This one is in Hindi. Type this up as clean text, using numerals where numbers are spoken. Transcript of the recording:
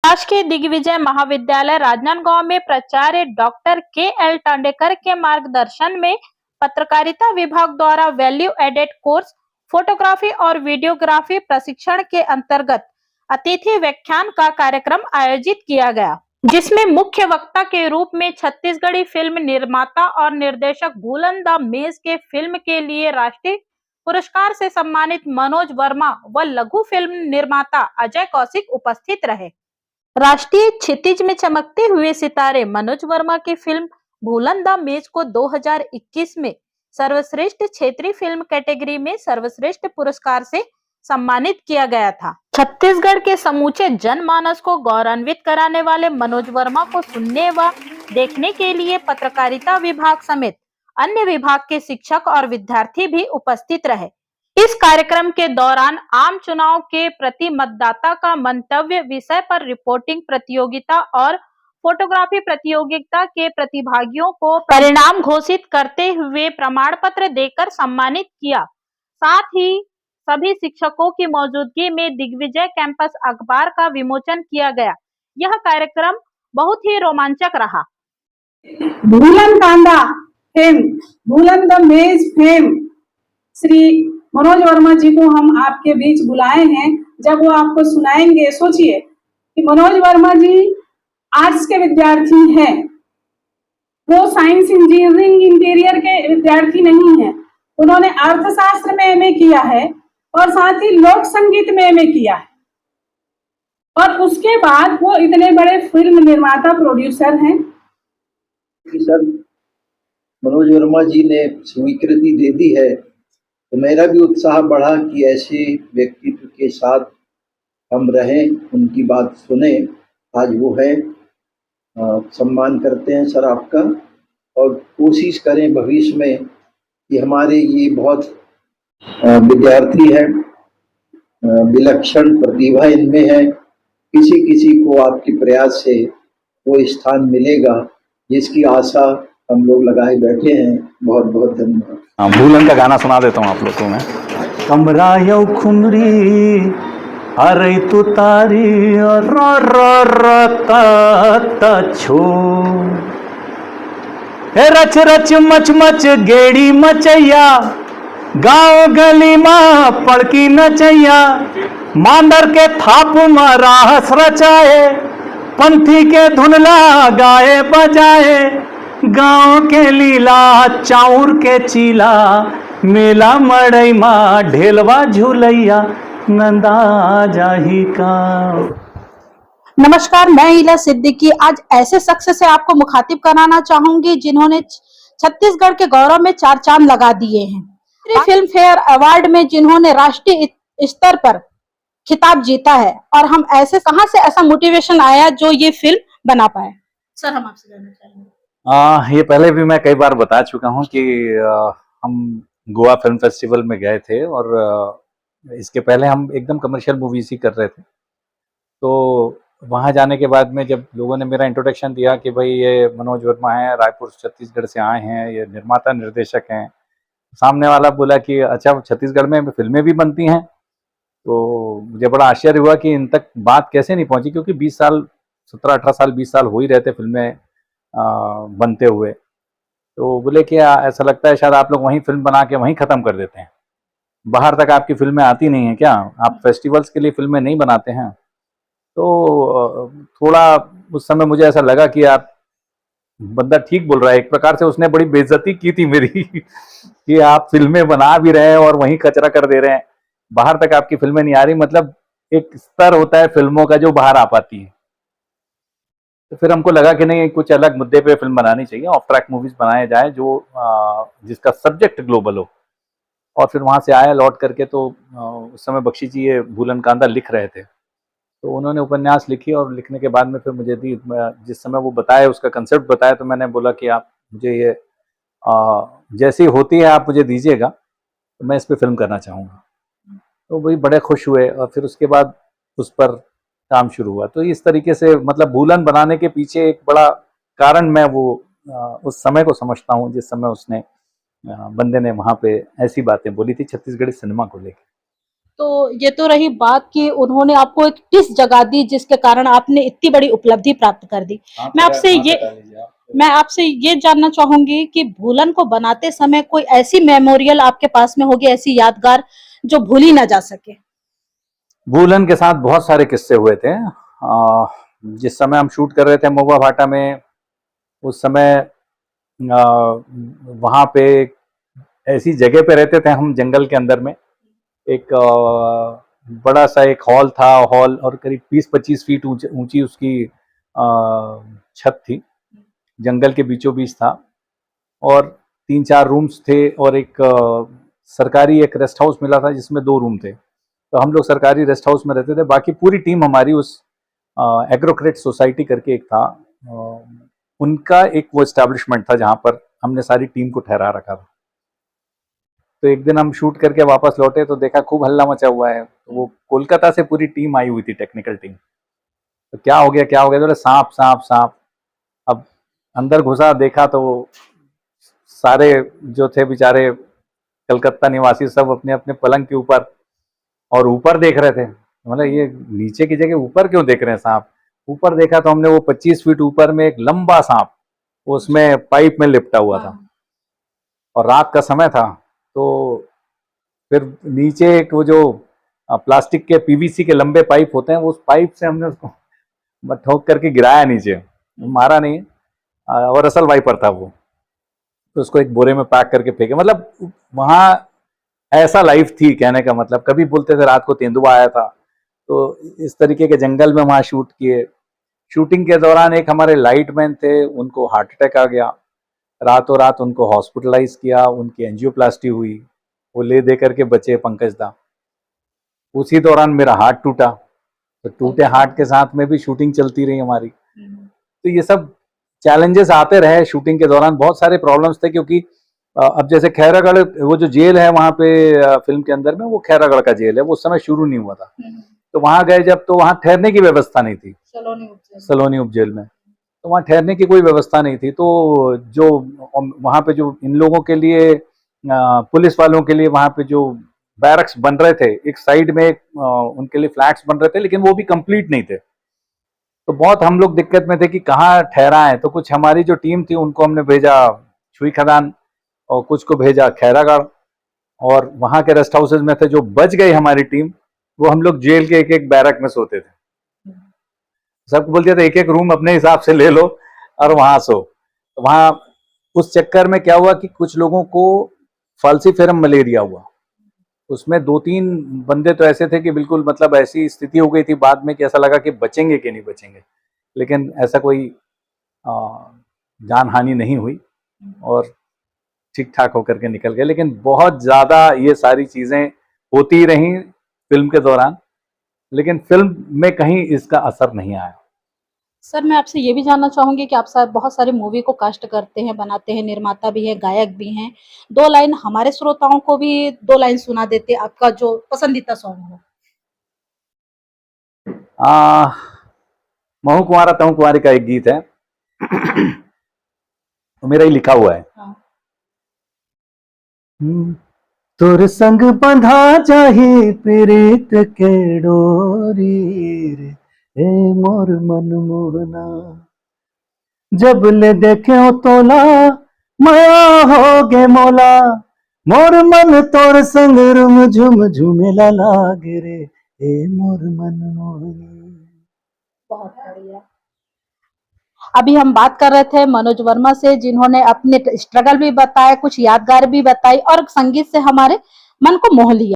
शासकीय दिग्विजय महाविद्यालय राजनांदगांव में प्राचार्य डॉक्टर के.एल. टांडेकर के मार्गदर्शन में पत्रकारिता विभाग द्वारा वैल्यू एडेड कोर्स फोटोग्राफी और वीडियोग्राफी प्रशिक्षण के अंतर्गत अतिथि व्याख्यान का कार्यक्रम आयोजित किया गया, जिसमें मुख्य वक्ता के रूप में छत्तीसगढ़ी फिल्म निर्माता और निर्देशक भूलन द मेज के फिल्म के लिए राष्ट्रीय पुरस्कार से सम्मानित मनोज वर्मा व लघु फिल्म निर्माता अजय कौशिक उपस्थित रहे। राष्ट्रीय क्षितिज में चमकते हुए सितारे मनोज वर्मा की फिल्म भूलन द मेज को 2021 में सर्वश्रेष्ठ क्षेत्रीय फिल्म कैटेगरी में सर्वश्रेष्ठ पुरस्कार से सम्मानित किया गया था। छत्तीसगढ़ के समूचे जनमानस को गौरवान्वित कराने वाले मनोज वर्मा को सुनने व देखने के लिए पत्रकारिता विभाग समेत अन्य विभाग के शिक्षक और विद्यार्थी भी उपस्थित रहे। इस कार्यक्रम के दौरान आम चुनाव के प्रति मतदाता का मंतव्य विषय पर रिपोर्टिंग प्रतियोगिता और फोटोग्राफी प्रतियोगिता के प्रतिभागियों को परिणाम घोषित करते हुए प्रमाण पत्र देकर सम्मानित किया। साथ ही सभी शिक्षकों की मौजूदगी में दिग्विजय कैंपस अखबार का विमोचन किया गया। यह कार्यक्रम बहुत ही रोमांचक रहा। भूलन कांदा फेम, भूलन द मेज फेम श्री मनोज वर्मा जी को हम आपके बीच बुलाए हैं। जब वो आपको सुनाएंगे, सोचिए कि मनोज वर्मा जी आर्ट्स के विद्यार्थी हैं, वो साइंस इंजीनियरिंग इंटीरियर के विद्यार्थी नहीं हैं। उन्होंने अर्थशास्त्र में एमए किया है और साथ ही लोक संगीत में एमए किया है और उसके बाद वो इतने बड़े फिल्म निर्माता प्रोड्यूसर हैं। सर मनोज वर्मा जी ने स्वीकृति दे दी है तो मेरा भी उत्साह बढ़ा कि ऐसे व्यक्तित्व के साथ हम रहें, उनकी बात सुने। आज वो है, सम्मान करते हैं सर आपका और कोशिश करें भविष्य में कि हमारे ये बहुत विद्यार्थी हैं, विलक्षण प्रतिभा इनमें है, किसी किसी को आपके प्रयास से वो स्थान मिलेगा जिसकी आशा हम लोग लगाए बैठे हैं। बहुत बहुत धन्यवाद। भूलन का गाना सुना देता हूँ आप लोग को मैं। कमरा यौ खुमरी अरे तू तारी रो रो रो ता छो हे रच रच मच मच गेड़ी मचैया गाँव गली माँ पड़की नचैया मांडर के थाप मारा हस रचाए पंथी के धुनला गाए बजाए गाँव के लीला चाउर के चीला मेला मड़ई माँ ढेलवा झूलैया नंदा जाही का। नमस्कार, मैं इला सिद्दीकी आज ऐसे शख्स से आपको मुखातिब कराना चाहूंगी जिन्होंने छत्तीसगढ़ के गौरव में चार चांद लगा दिए हैं। फिल्म फेयर अवार्ड में जिन्होंने राष्ट्रीय स्तर पर खिताब जीता है और हम ऐसे कहां से ऐसा मोटिवेशन आया जो ये फिल्म बना पाए। सर हम आपसे जानना चाहेंगे। ये पहले भी मैं कई बार बता चुका हूँ कि हम गोवा फिल्म फेस्टिवल में गए थे और इसके पहले हम एकदम कमर्शियल मूवीज ही कर रहे थे। तो वहाँ जाने के बाद में जब लोगों ने मेरा इंट्रोडक्शन दिया कि भाई ये मनोज वर्मा है, रायपुर छत्तीसगढ़ से आए हैं, ये निर्माता निर्देशक हैं, सामने वाला बोला कि अच्छा छत्तीसगढ़ में फिल्में भी बनती हैं। तो मुझे बड़ा आश्चर्य हुआ कि इन तक बात कैसे नहीं पहुंची, क्योंकि 20 साल 17-18 साल 20 साल हो ही रहते फिल्में बनते हुए। तो बोले कि ऐसा लगता है शायद आप लोग वहीं फिल्म बना के वहीं ख़त्म कर देते हैं, बाहर तक आपकी फिल्में आती नहीं हैं क्या, आप फेस्टिवल्स के लिए फिल्में नहीं बनाते हैं। तो थोड़ा उस समय मुझे ऐसा लगा कि आप बंदा ठीक बोल रहा है। एक प्रकार से उसने बड़ी बेइज्जती की थी मेरी कि आप फिल्में बना भी रहे हैं और वहीं कचरा कर दे रहे हैं, बाहर तक आपकी फिल्में नहीं आ रही। मतलब एक स्तर होता है फिल्मों का जो बाहर आ पाती है। तो फिर हमको लगा कि नहीं, कुछ अलग मुद्दे पे फिल्म बनानी चाहिए, ऑफ ट्रैक मूवीज बनाए जाए जो जिसका सब्जेक्ट ग्लोबल हो। और फिर वहाँ से आया लौट करके, तो उस समय बख्शी जी ये भूलन कांदा लिख रहे थे, तो उन्होंने उपन्यास लिखी और लिखने के बाद में फिर मुझे दी, जिस समय वो बताए उसका कंसेप्ट बताया, तो मैंने बोला कि आप मुझे ये जैसी होती है आप मुझे दीजिएगा, तो मैं इस पर फिल्म करना चाहूँगा। तो वही बड़े खुश हुए और फिर उसके बाद उस पर काम शुरू हुआ। तो इस तरीके से मतलब भूलन बनाने के पीछे एक बड़ा कारण मैं वो उस समय को समझता हूँ जिस समय उसने बंदे ने वहाँ पे ऐसी बातें बोली थी छत्तीसगढ़ी सिनेमा को लेकर। तो ये तो रही बात कि उन्होंने आपको एक टिस जगा दी जिसके कारण आपने इतनी बड़ी उपलब्धि प्राप्त कर दी। मैं आपसे ये जानना चाहूंगी कि भूलन को बनाते समय कोई ऐसी मेमोरियल आपके पास में होगी, ऐसी यादगार जो भूली ना जा सके। भूलन के साथ बहुत सारे किस्से हुए थे। जिस समय हम शूट कर रहे थे महुआ भाटा में, उस समय वहाँ पे ऐसी जगह पे रहते थे हम, जंगल के अंदर में। एक बड़ा सा एक हॉल था, हॉल और करीब 20-25 फीट ऊंची उसकी छत थी, जंगल के बीचों बीच था, और 3-4 रूम्स थे, और एक सरकारी एक रेस्ट हाउस मिला था जिसमें 2 रूम थे। तो हम लोग सरकारी रेस्ट हाउस में रहते थे। बाकी पूरी टीम हमारी उस एग्रोक्रेट सोसाइटी करके एक था, उनका एक वो एस्टैब्लिशमेंट था जहाँ पर हमने सारी टीम को ठहरा रखा था। तो एक दिन हम शूट करके वापस लौटे तो देखा खूब हल्ला मचा हुआ है। तो वो कोलकाता से पूरी टीम आई हुई थी, टेक्निकल टीम। तो क्या हो गया क्या हो गया, तो सांप सांप सांप। अब अंदर घुसा, देखा तो सारे जो थे बेचारे कलकत्ता निवासी सब अपने अपने पलंग के ऊपर और ऊपर देख रहे थे। मतलब ये नीचे की जगह ऊपर क्यों देख रहे हैं सांप। ऊपर देखा तो हमने वो 25 फीट ऊपर में एक लंबा सांप उसमें पाइप में लिपटा हुआ था, और रात का समय था। तो फिर नीचे एक वो जो प्लास्टिक के पीवीसी के लंबे पाइप होते हैं, उस पाइप से हमने उसको ठोक करके गिराया नीचे, मारा नहीं, और असल वाइपर था वो। तो उसको एक बोरे में पैक करके फेंके। मतलब वहाँ ऐसा लाइफ थी, कहने का मतलब। कभी बोलते थे रात को तेंदुआ आया था। तो इस तरीके के जंगल में वहाँ शूट किए। शूटिंग के दौरान एक हमारे लाइटमैन थे, उनको हार्ट अटैक आ गया। रातों रात उनको हॉस्पिटलाइज किया, उनकी एंजियोप्लास्टी हुई, वो ले दे करके बचे पंकज दा। उसी दौरान मेरा हाथ टूटा, तो टूटे हाथ के साथ में भी शूटिंग चलती रही हमारी। तो ये सब चैलेंजेस आते रहे शूटिंग के दौरान। बहुत सारे प्रॉब्लम्स थे, क्योंकि अब जैसे खैरागढ़ वो जो जेल है वहाँ पे फिल्म के अंदर में, वो खैरागढ़ का जेल है, वो उस समय शुरू नहीं हुआ था। तो वहाँ गए जब, तो वहाँ ठहरने की व्यवस्था नहीं थी, सलोनी उप जेल में। तो वहाँ ठहरने की कोई व्यवस्था नहीं थी। तो जो वहाँ पे जो इन लोगों के लिए, पुलिस वालों के लिए वहाँ पे जो बैरक्स बन रहे थे, एक साइड में उनके लिए फ्लैट्स बन रहे थे, लेकिन वो भी कंप्लीट नहीं थे। तो बहुत हम लोग दिक्कत में थे कि कहाँ ठहराएं। तो कुछ हमारी जो टीम थी उनको हमने भेजा छुई खदान, और कुछ को भेजा खैरागढ़, और वहाँ के रेस्ट हाउसेज में थे। जो बच गई हमारी टीम, वो हम लोग जेल के एक एक बैरक में सोते थे। सबको बोलते थे एक एक रूम अपने हिसाब से ले लो और वहां सो। तो वहां उस चक्कर में क्या हुआ कि कुछ लोगों को फाल्सीफेरम मलेरिया हुआ। उसमें 2-3 बंदे तो ऐसे थे कि बिल्कुल, मतलब ऐसी स्थिति हो गई थी बाद में कि ऐसा लगा कि बचेंगे कि नहीं बचेंगे। लेकिन ऐसा कोई जान हानि नहीं हुई, और ठीक ठाक होकर के निकल गए। लेकिन बहुत ज़्यादा ये सारी चीज़ें होती रहीं फिल्म के दौरान, लेकिन फिल्म में कहीं इसका असर नहीं आया। सर, मैं आपसे ये भी जानना चाहूंगी कि आप बहुत सारी मूवी को कास्ट करते हैं, बनाते हैं, निर्माता भी हैं, गायक भी हैं। 2 लाइन हमारे श्रोताओं को भी 2 लाइन सुना देते, आपका जो पसंदीदा सॉन्ग हो। महू कुंवारा तहु कुंवारी का एक गीत है, तो मेरा ही लिखा हुआ है। हाँ। तोर संग बंधा जाही प्रीत के डोरी रे, ए मोर मन मोहना, जब ले देखे तोला माया हो गे मोला, मोर मन तोर संग रुम झुम झुमेला लागे रे, ए मोर मन मोहना। बहुत बढ़िया। अभी हम बात कर रहे थे मनोज वर्मा से, जिन्होंने अपने स्ट्रगल भी बताए, कुछ यादगार भी बताई, और संगीत से हमारे मन को मोह लिया।